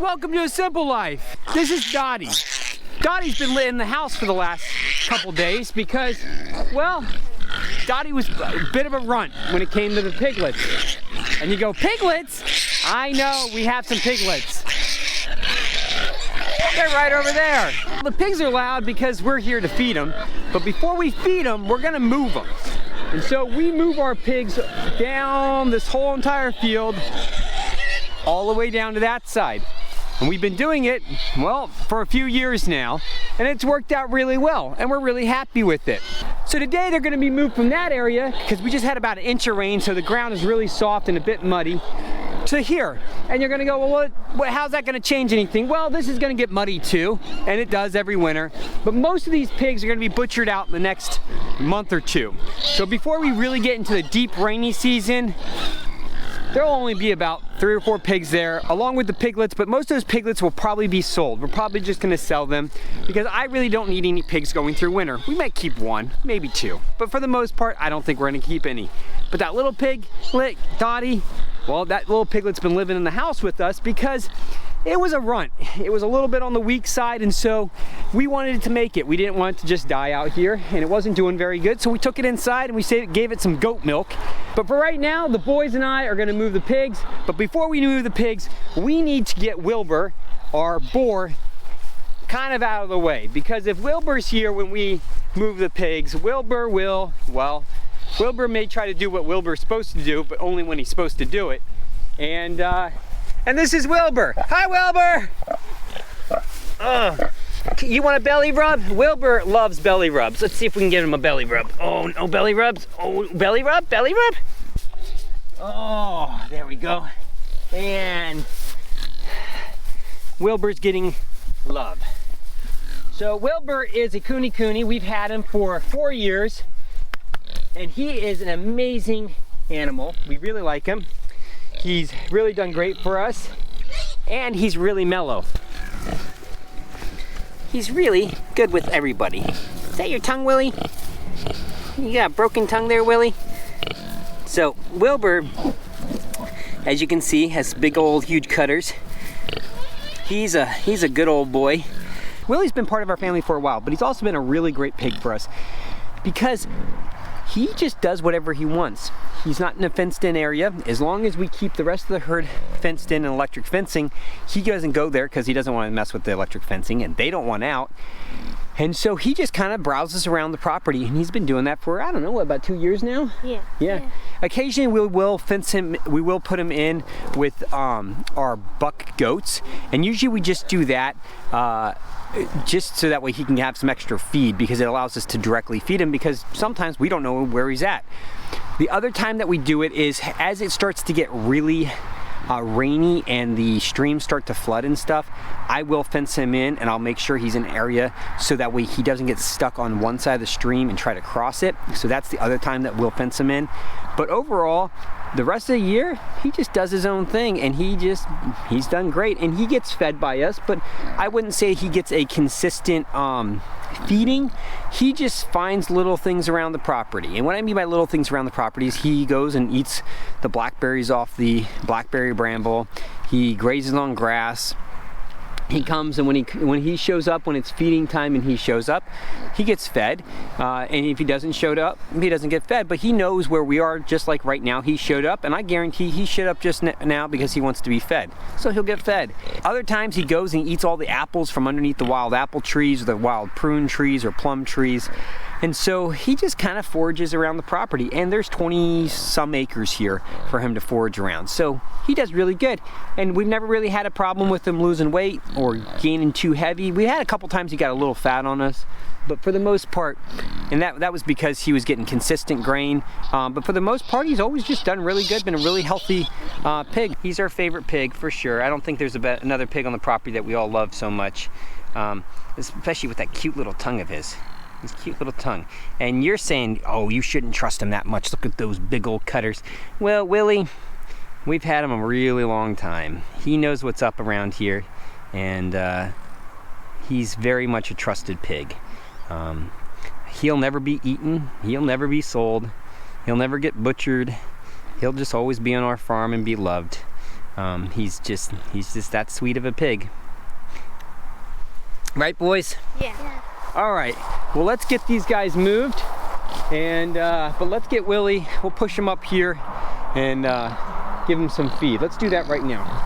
Welcome to a simple life. This is Dottie. Dottie's been in the house for the last couple days because, well, Dottie was a bit of a runt when it came to the piglets. And you go, piglets? I know, we have some piglets. They're right over there. The pigs are loud because we're here to feed them, but before we feed them, we're gonna move them. And so we move our pigs down this whole entire field, all the way down to that side. And we've been doing it, well, for a few years now, and it's worked out really well, and we're really happy with it. So today they're gonna be moved from that area, because we just had about an inch of rain, so the ground is really soft and a bit muddy, to here. And you're gonna go, well, how's that gonna change anything? Well, this is gonna get muddy too, and it does every winter. But most of these pigs are gonna be butchered out in the next month or two. So before we really get into the deep rainy season, there'll only be about 3 or 4 pigs there, along with the piglets, but most of those piglets will probably be sold. We're probably just gonna sell them because I really don't need any pigs going through winter. We might keep 1, maybe 2, but for the most part, I don't think we're gonna keep any. But that little piglet, Dottie, well, that little piglet's been living in the house with us because it was a runt. It was a little bit on the weak side, and so we wanted it to make it. We didn't want it to just die out here, and it wasn't doing very good, so we took it inside and we gave it some goat milk. But for right now, the boys and I are gonna move the pigs, but before we move the pigs, we need to get Wilbur, our boar, kind of out of the way, because if Wilbur's here when we move the pigs, Wilbur will, well, Wilbur may try to do what Wilbur's supposed to do, but only when he's supposed to do it. And this is Wilbur. Hi, Wilbur! You want a belly rub? Wilbur loves belly rubs. Let's see if we can get him a belly rub. Oh, no belly rubs. Oh, belly rub, belly rub. Oh, there we go. And Wilbur's getting love. So Wilbur is a cooney. We've had him for 4 years. And he is an amazing animal. We really like him. He's really done great for us, and he's really mellow. He's really good with everybody. Is that your tongue, Willie? You got a broken tongue there, Willie? So Wilbur, as you can see, has big old huge cutters. He's a good old boy. Willie's been part of our family for a while, but he's also been a really great pig for us because he just does whatever he wants. He's not in a fenced in area. As long as we keep the rest of the herd fenced in and electric fencing, he doesn't go there because he doesn't want to mess with the electric fencing and they don't want out. And so he just kind of browses around the property, and he's been doing that for, I don't know, what, about 2 years now? Yeah. Occasionally we will fence him, we will put him in with our buck goats, and usually we just do that just so that way he can have some extra feed, because it allows us to directly feed him, because sometimes we don't know where he's at. The other time that we do it is as it starts to get really rainy and the streams start to flood and stuff, I will fence him in, and I'll make sure he's in an area so that way he doesn't get stuck on one side of the stream and try to cross it. So that's the other time that we'll fence him in. But overall, the rest of the year, he just does his own thing, and he's done great, and he gets fed by us, but I wouldn't say he gets a consistent feeding. He just finds little things around the property. And what I mean by little things around the property is he goes and eats the blackberries off the blackberry bramble. He grazes on grass. He comes, and when he shows up, when it's feeding time and he shows up, he gets fed. And if he doesn't show up, he doesn't get fed. But he knows where we are, just like right now he showed up, and I guarantee he showed up just now because he wants to be fed. So he'll get fed. Other times he goes and eats all the apples from underneath the wild apple trees, or the wild prune trees, or plum trees. And so he just kind of forages around the property, and there's 20 some acres here for him to forage around. So he does really good, and we've never really had a problem with him losing weight or gaining too heavy. We had a couple times he got a little fat on us, but for the most part, and that was because he was getting consistent grain, but for the most part he's always just done really good, been a really healthy pig. He's our favorite pig for sure. I don't think there's another pig on the property that we all love so much, especially with that cute little tongue of his. His cute little tongue. And you're saying, oh, you shouldn't trust him that much. Look at those big old cutters. Well, Willie, we've had him a really long time. He knows what's up around here, and he's very much a trusted pig. He'll never be eaten. He'll never be sold. He'll never get butchered. He'll just always be on our farm and be loved. He's just that sweet of a pig. Right, boys? Yeah. All right, well, let's get these guys moved, and but let's get Willie. We'll push him up here and give him some feed. Let's do that right now.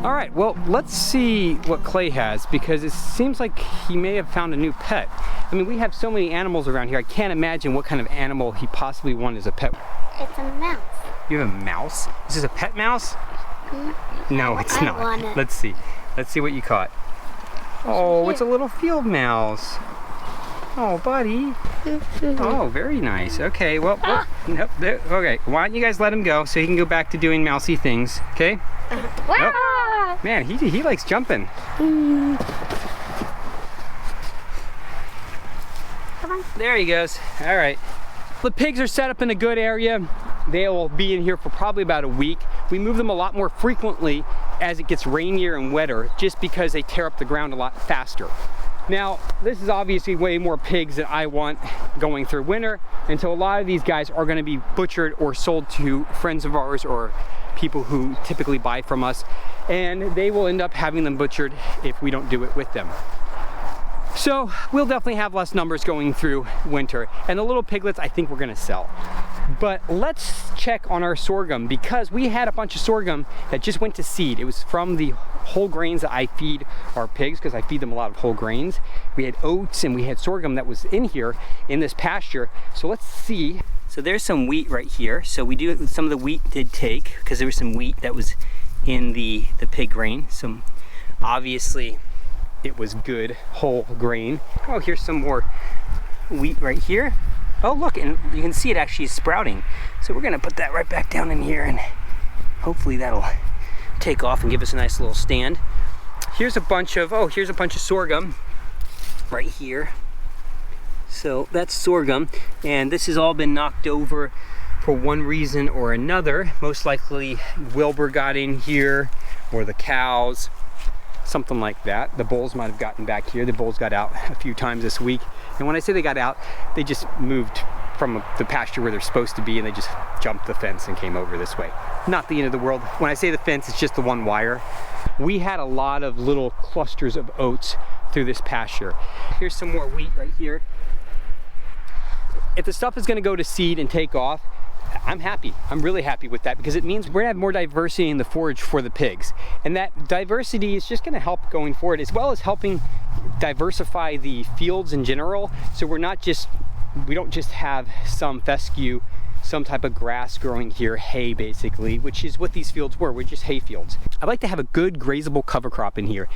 All right, well, let's see what Clay has, because it seems like he may have found a new pet. I mean, we have so many animals around here. I can't imagine what kind of animal he possibly wanted as a pet. It's a mouse. You have a mouse? Is this a pet mouse? No, it's not. Want it. Let's see. Let's see what you caught. Oh, it's a little field mouse. Oh, buddy. Oh, very nice. Okay, well, nope, okay. Why don't you guys let him go so he can go back to doing mousy things, okay? Wow. Oh, man, he likes jumping. Come on. There he goes. All right. The pigs are set up in a good area. They will be in here for probably about a week. We move them a lot more frequently as it gets rainier and wetter, just because they tear up the ground a lot faster. Now, this is obviously way more pigs than I want going through winter, and so a lot of these guys are going to be butchered or sold to friends of ours or people who typically buy from us, and they will end up having them butchered if we don't do it with them. So we'll definitely have less numbers going through winter, and the little piglets I think we're going to sell. But let's check on our sorghum, because we had a bunch of sorghum that just went to seed. It was from the whole grains that I feed our pigs, because I feed them a lot of whole grains. We had oats and we had sorghum that was in here in this pasture. So let's see. So there's some wheat right here. So we do, some of the wheat did take, because there was some wheat that was in the pig grain. Some, obviously it was good whole grain. Oh, here's some more wheat right here. Oh, look, and you can see it actually is sprouting. So we're gonna put that right back down in here, and hopefully that'll take off and give us a nice little stand. Here's a bunch of, oh, here's a bunch of sorghum right here. So that's sorghum, and this has all been knocked over for one reason or another. Most likely Wilbur got in here, or the cows, something like that. The bulls might have gotten back here. The bulls got out a few times this week. And when I say they got out, they just moved from the pasture where they're supposed to be, and they just jumped the fence and came over this way. Not the end of the world. When I say the fence, it's just the one wire. We had a lot of little clusters of oats through this pasture. Here's some more wheat right here. If the stuff is gonna go to seed and take off, I'm happy. I'm really happy with that, because it means we're gonna have more diversity in the forage for the pigs. And that diversity is just gonna help going forward, as well as helping diversify the fields in general. So we don't just have some fescue, some type of grass growing here, hay basically, which is what these fields were just hay fields. I'd like to have a good grazable cover crop in here.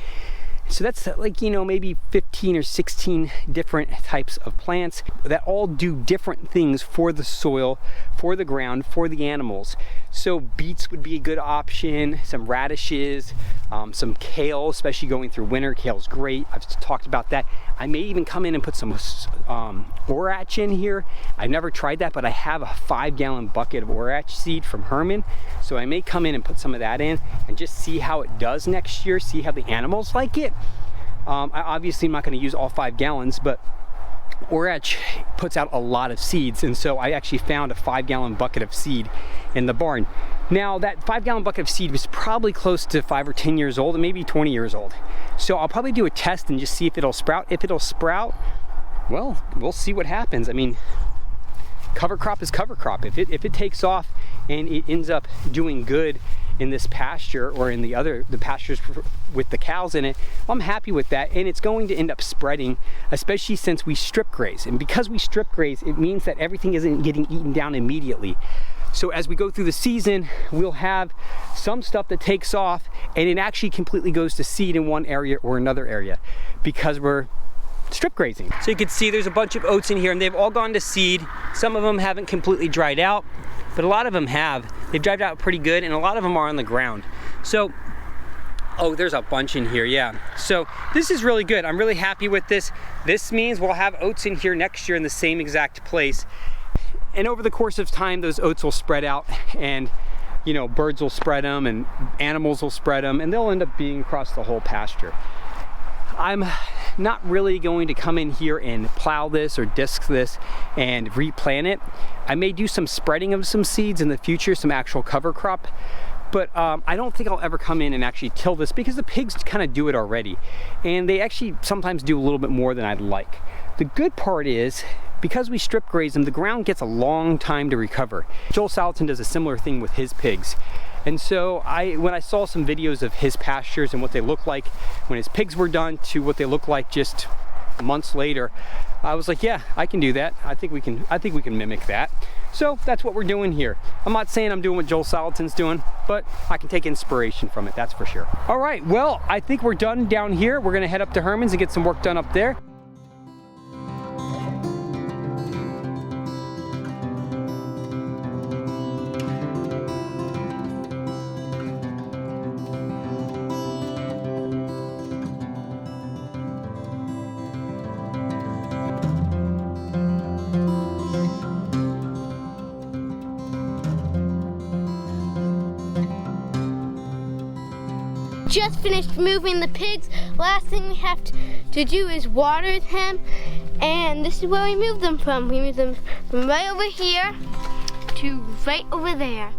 So that's like, you know, maybe 15 or 16 different types of plants that all do different things for the soil, for the ground, for the animals. So beets would be a good option, some radishes, some kale, especially going through winter. Kale's great. I've talked about that. I may even come in and put some orach in here. I've never tried that, but I have a 5-gallon bucket of orach seed from Herman. So I may come in and put some of that in and just see how it does next year, see how the animals like it. I obviously am not going to use all 5 gallons, but orach puts out a lot of seeds, and so I actually found a 5-gallon bucket of seed in the barn. Now that 5-gallon bucket of seed was probably close to 5 or 10 years old, and maybe 20 years old. So I'll probably do a test and just see if it'll sprout. If it'll sprout, well, we'll see what happens. I mean, cover crop is cover crop. If it takes off and it ends up doing good in this pasture or in the pastures with the cows in it, I'm happy with that, and it's going to end up spreading, especially since we strip graze. And because we strip graze, it means that everything isn't getting eaten down immediately. So as we go through the season, we'll have some stuff that takes off and it actually completely goes to seed in one area or another area because we're strip grazing. So you can see there's a bunch of oats in here, and they've all gone to seed. Some of them haven't completely dried out, but a lot of them have. They've dried out pretty good, and a lot of them are on the ground. So, oh, there's a bunch in here, yeah. So this is really good. I'm really happy with this. This means we'll have oats in here next year in the same exact place. And over the course of time, those oats will spread out, and you know, birds will spread them and animals will spread them, and they'll end up being across the whole pasture. I'm not really going to come in here and plow this or disc this and replant it. I may do some spreading of some seeds in the future, some actual cover crop, but I don't think I'll ever come in and actually till this, because the pigs kind of do it already, and they actually sometimes do a little bit more than I'd like. The good part is, because we strip graze them, the ground gets a long time to recover. Joel Salatin does a similar thing with his pigs. And so when I saw some videos of his pastures and what they look like when his pigs were done to what they look like just months later, I was like, yeah, I can do that. I think we can mimic that. So that's what we're doing here. I'm not saying I'm doing what Joel Salatin's doing, but I can take inspiration from it, that's for sure. All right, well, I think we're done down here. We're gonna head up to Herman's and get some work done up there. Just finished moving the pigs. Last thing we have to do is water them, and this is where we move them from. We move them from right over here to right over there.